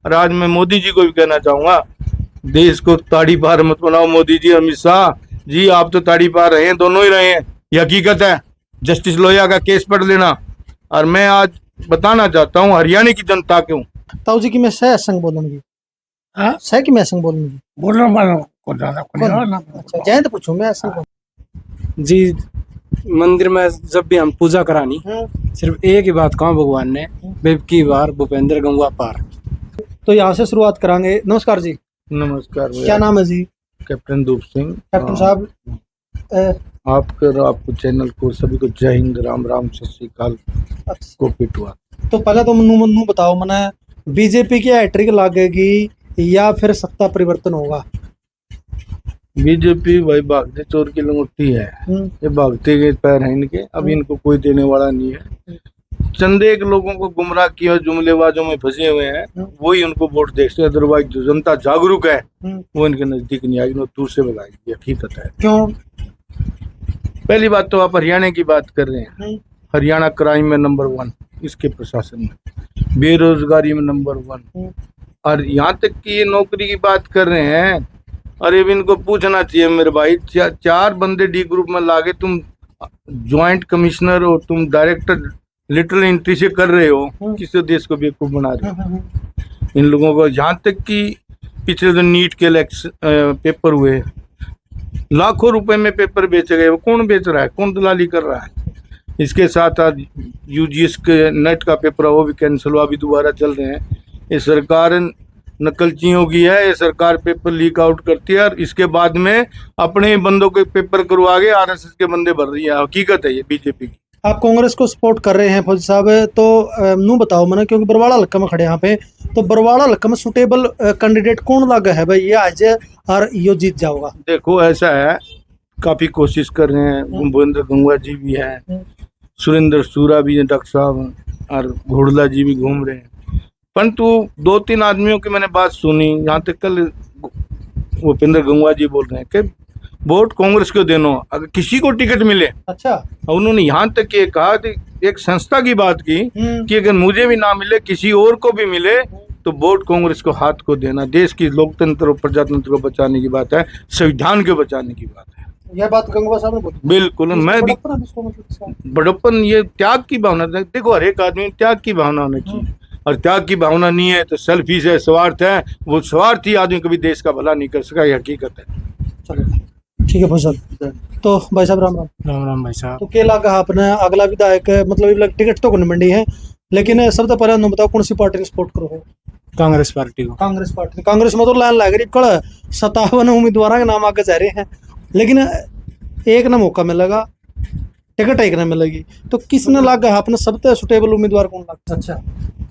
और आज मैं मोदी जी को भी कहना चाहूंगा, देश को ताड़ी पार मत बनाओ। मोदी जी, अमित शाह जी, आप तो ताड़ी पार रहे हैं, दोनों ही रहे हैं, ये हकीकत है। जस्टिस लोहिया का केस पढ़ लेना। और मैं आज बताना चाहता हूँ हरियाणा की जनता क्यों। ताऊ जी की मैं सह संग बोलूंगी, हाँ? सह की मैं संग बोलूंगी। बोलने वालों को ज्यादा कोई और ना अच्छा जय तो पूछूं मैं संग जी। मंदिर में जब भी हम पूजा करानी, बोलूं। सिर्फ एक ही बात कहा भगवान ने, बेब की बार भूपेंद्र गंगवा पार। तो यहाँ से शुरुआत करांगे। नमस्कार जी, नमस्कार भैया। क्या नाम है जी? कैप्टन धूप सिंह। कैप्टन साहब, आपके और आपको चैनल को सभी को जय हिंद, राम राम, सत श्री अकाल, को पिटवा। तो पहले तो मनु बताओ, मने बीजेपी की हैट्रिक लागेगी या फिर सत्ता परिवर्तन होगा? बीजेपी भाई भागते चोर की लंगोटी है, ये भागते गए पैर हैं इनके, अब इनको कोई देने वाला नहीं है। चंदे के लोगों को गुमराह किया, जुमलेबाजों में फंसे हुए हैं, वही उनको वोट देखते हैं। अदरवाइज जो जनता जागरूक है वो इनके नजदीक नहीं आएगी, दूर से भगाएगी, हकीकत है। क्यों? पहली बात तो आप हरियाणा की बात कर रहे हैं, हरियाणा क्राइम में नंबर 1, इसके प्रशासन में बेरोजगारी में नंबर 1, और यहाँ तक कि ये नौकरी की बात कर रहे हैं। अरे अब इनको पूछना चाहिए मेरे भाई, 4 बंदे डी ग्रुप में लागे, तुम ज्वाइंट कमिश्नर और तुम डायरेक्टर लिटरल एंट्री से कर रहे हो, किसी देश को बेवकूफ बना रहे हो इन लोगों को। जहाँ तक कि पिछले दिन नीट के पेपर हुए, लाखों रुपए में पेपर बेचे गए, वो कौन बेच रहा है, कौन दलाली कर रहा है? इसके साथ आज यूजीएस के नेट का पेपर वो भी कैंसिल हुआ, अभी दोबारा चल रहे हैं। ये सरकार नकलचियों की है, ये सरकार पेपर लीक आउट करती है और इसके बाद में अपने बंदों के पेपर करवा के आरएसएस के बंदे भर रही है, हकीकत है ये बीजेपी की। आप कांग्रेस को सपोर्ट कर रहे हैं फौजी साहब, तो नू बताओ मैंने, क्योंकि बरवाड़ा हल्का में खड़े यहाँ पे, तो बरवाड़ा हल्का में सुटेबल कैंडिडेट कौन लगा है भाई, ये आज और यो जीत जाओगा? देखो ऐसा है, काफी कोशिश कर रहे हैं, भूपेंद्र गंगवा जी भी है, सुरेंद्र सूरा भी है, डॉक्टर साहब, और घोड़ला जी भी घूम रहे हैं। परंतु 2-3 आदमियों की मैंने बात सुनी, यहाँ तक कल भूपेंद्र गंगवा जी बोल रहे हैं कि वोट कांग्रेस को देना अगर किसी को टिकट मिले। अच्छा। उन्होंने यहाँ तक ये कहा कि एक संस्था की बात की कि अगर मुझे भी ना मिले, किसी और को भी मिले, तो वोट कांग्रेस को हाथ को देना। देश की लोकतंत्र और प्रजातंत्र को बचाने की बात है, संविधान को बचाने की बात है। यह बात गंगवा साहब ने बोली। बिल्कुल, मैं भी बड़प्पन, ये त्याग की भावना, देखो हर एक आदमी त्याग की भावना होनी चाहिए, और त्याग की भावना नहीं है तो सेल्फिश है, स्वार्थ है। वो स्वार्थी आदमी कभी देश का भला नहीं कर सका, ये हकीकत है। चलो ठीक है भाई साहब। तो भाई साहब राम राम। राम राम भाई साहब। तो क्या लगा आपने अगला विधायक, मतलब टिकट तो मंडी है, लेकिन सबसे पहले हम बताओ कौन सी पार्टी ने सपोर्ट करो? कांग्रेस पार्टी को। कांग्रेस पार्टी। कांग्रेस में तो लाइन लग रही, कल 57 उम्मीदवार के नाम आगे जा रहे हैं, लेकिन एक ना मौका मिलेगा, टिकट एक ना मिलेगी, तो किसने लगा आपने सबसे सुटेबल उम्मीदवार कौन लगता? अच्छा,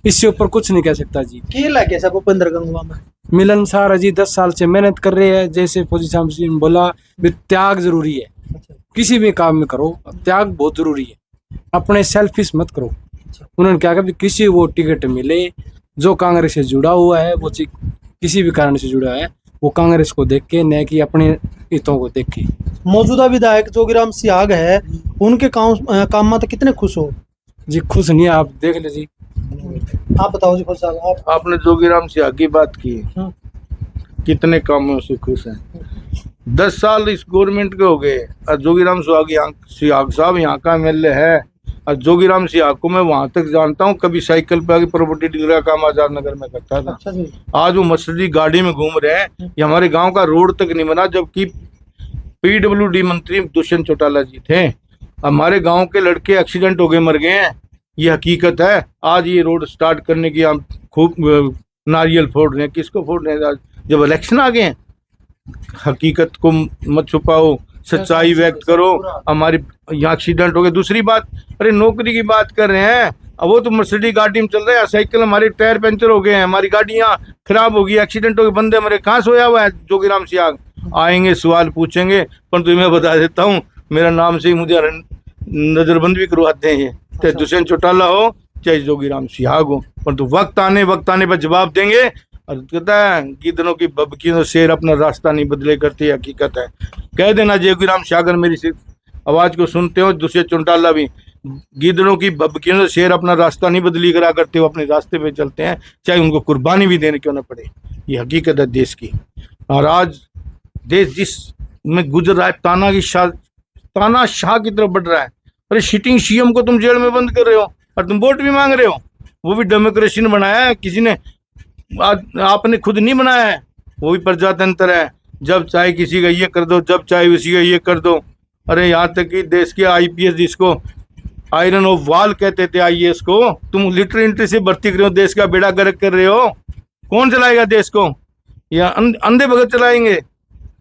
इससे ऊपर कुछ नहीं कह सकता जी। क्या लगे सब भूपेंद्र गंगवा में? मिलनसार है जी, 10 साल से मेहनत कर रहे हैं, जैसे फौजी साहब जी ने बोला, त्याग जरूरी है। अच्छा। किसी भी काम में करो, त्याग बहुत जरूरी है, अपने सेल्फिश मत करो। अच्छा। उन्होंने क्या कहा, किसी वो टिकट मिले जो कांग्रेस से जुड़ा हुआ है, वो किसी भी कारण से जुड़ा है, वो कांग्रेस को देख के, न कि अपने हितों को देख के। मौजूदा विधायक जोगीराम सियाग है, उनके काम में तो कितने खुश हो जी? खुश नहीं है, आप देख ले जी। आप बताओ जी फौजी साहब। आपने जोगीराम सियाग की बात की, कितने कामों से खुश हैं? 10 साल इस गवर्नमेंट के हो गए, और जोगीराम सियाग साहब यहाँ का MLA है, और जोगीराम सियाग को मैं वहां तक जानता हूँ, कभी साइकिल पे आगे प्रॉपर्टी डीलर का काम आजाद नगर में करता था। अच्छा जी। आज वो मर्सिडीज गाड़ी में घूम रहे हैं, ये हमारे गांव का रोड तक नहीं बना, जबकि PWD मंत्री दुष्यंत चौटाला जी थे। हमारे गांव के लड़के एक्सीडेंट हो गए, मर गए हैं, ये हकीकत है। आज ये रोड स्टार्ट करने की हम खूब नारियल फोड़ रहे हैं, किसको फोड़ रहे हैं? जब इलेक्शन आ गए हैं, हकीकत को मत छुपाओ, सच्चाई व्यक्त करो। हमारी यहाँ एक्सीडेंट हो गए। दूसरी बात, अरे नौकरी की बात कर रहे हैं, अब वो तो मर्सिडीज गाड़ी में चल रहा है, साइकिल हमारे टायर पंचर हो गए हैं, हमारी गाड़ियाँ खराब हो गई, एक्सीडेंट हो गए, बंदे हमारे कहाँ सोया हुआ है जोगीराम सियाग? आएंगे, सवाल पूछेंगे, परंतु मैं बता देता हूँ, मेरा नाम से ही मुझे नजरबंद भी करवाते हैं, चाहे दुष्यंत चौटाला हो चाहे जोगीराम सियाग हो, परंतु वक्त आने पर जवाब देंगे। और कहता है गिद्धनों की बबकी और शेर अपना रास्ता नहीं बदले करती, हकीकत है। कह देना जोगीराम सियाग, मेरी आवाज को सुनते हो, दुष्यंत चौटाला भी, गिदड़ों की भभकियों से शेर अपना रास्ता नहीं बदली करा करते, वो अपने रास्ते पे चलते हैं, चाहे उनको कुर्बानी भी देने क्यों ना पड़े। ये हकीकत है देश की। और आज देश जिस में गुजर रहा है, तानाशाह की तरफ बढ़ रहा है। अरे सिटिंग सीएम को तुम जेल में बंद कर रहे हो और तुम वोट भी मांग रहे हो। वो भी डेमोक्रेसी ने बनाया है, किसी ने आपने खुद नहीं बनाया है। वो भी प्रजातंत्र है, जब चाहे किसी का ये कर दो, जब चाहे उसी का ये कर दो। अरे यहाँ तक कि देश के आईपीएस, जिसको आयरन ऑफ वाल कहते थे आईएएस को, तुम लिटरल एंट्री से भर्ती कर रहे हो, देश का बेड़ा गर्क कर रहे हो। कौन चलाएगा देश को? या अंधे भगत चलाएंगे,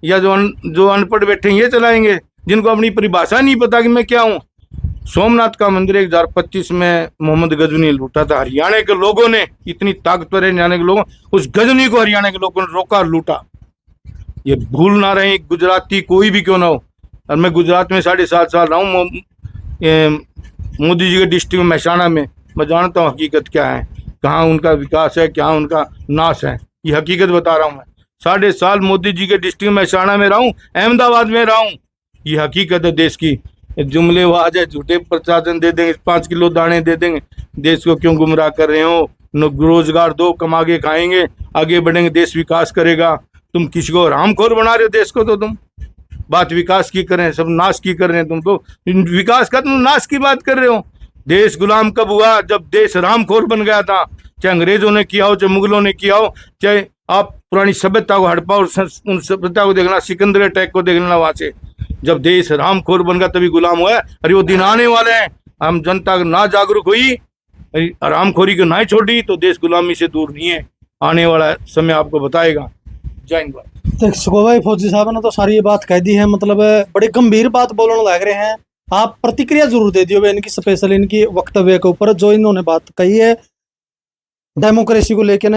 या जो अनपढ़ बैठे हैं ये चलाएंगे, जिनको अपनी परिभाषा नहीं पता कि मैं क्या हूँ। सोमनाथ का मंदिर 1025 में मोहम्मद गजनी लूटा था। हरियाणा के लोगों ने, इतनी ताकतवर है हरियाणा के लोगों, उस गजनी को हरियाणा के लोगों ने रोका, लूटा। ये भूल ना रहे, गुजराती कोई भी क्यों ना हो। और मैं गुजरात में 7.5 साल रहा हूँ, मोदी जी के डिस्ट्रिक्ट में महसाणा में। मैं जानता हूँ हकीकत क्या है, कहाँ उनका विकास है, क्या उनका नाश है। ये हकीकत बता रहा हूँ मैं। 7.5 साल मोदी जी के डिस्ट्रिक्ट महसाणा में रहा हूँ, अहमदाबाद में रहा हूँ। ये हकीकत है देश की। जुमलेबाज है, झूठे प्रशासन दे देंगे, 5 किलो दाने दे देंगे। देश को क्यों गुमराह कर रहे हो? रोजगार दो, कमा के खाएंगे, आगे बढ़ेंगे, देश विकास करेगा। तुम किसी को रामखोर बना रहे हो देश को। तो तुम बात विकास की कर रहे हैं, सब नाश की कर रहे हैं। तुम तो विकास का, तुम नाश की बात कर रहे हो। देश गुलाम कब हुआ? जब देश रामखोर बन गया था। चाहे अंग्रेजों ने किया हो, चाहे मुगलों ने किया हो, चाहे आप पुरानी सभ्यता को हड़पा और उन सभ्यता को देखना, सिकंदर अटैक को देख लेना। वहां से जब देश रामखोर बन गया तभी गुलाम हुआ है। अरे वो दिन आने वाले हैं, हम जनता ना जागरूक हुई, रामखोरी को ना छोड़ी तो देश गुलामी से दूर नहीं है। आने वाला समय आपको बताएगा। जय हिंद। तो सुखो फौजी साहब ने तो सारी ये बात कह दी है, मतलब बड़ी गंभीर बात बोलने लग रहे हैं। आप प्रतिक्रिया जरूर दे दियो इनकी, स्पेशल इनकी वक्तव्य के ऊपर जो इन्होंने बात कही है डेमोक्रेसी को लेके ना।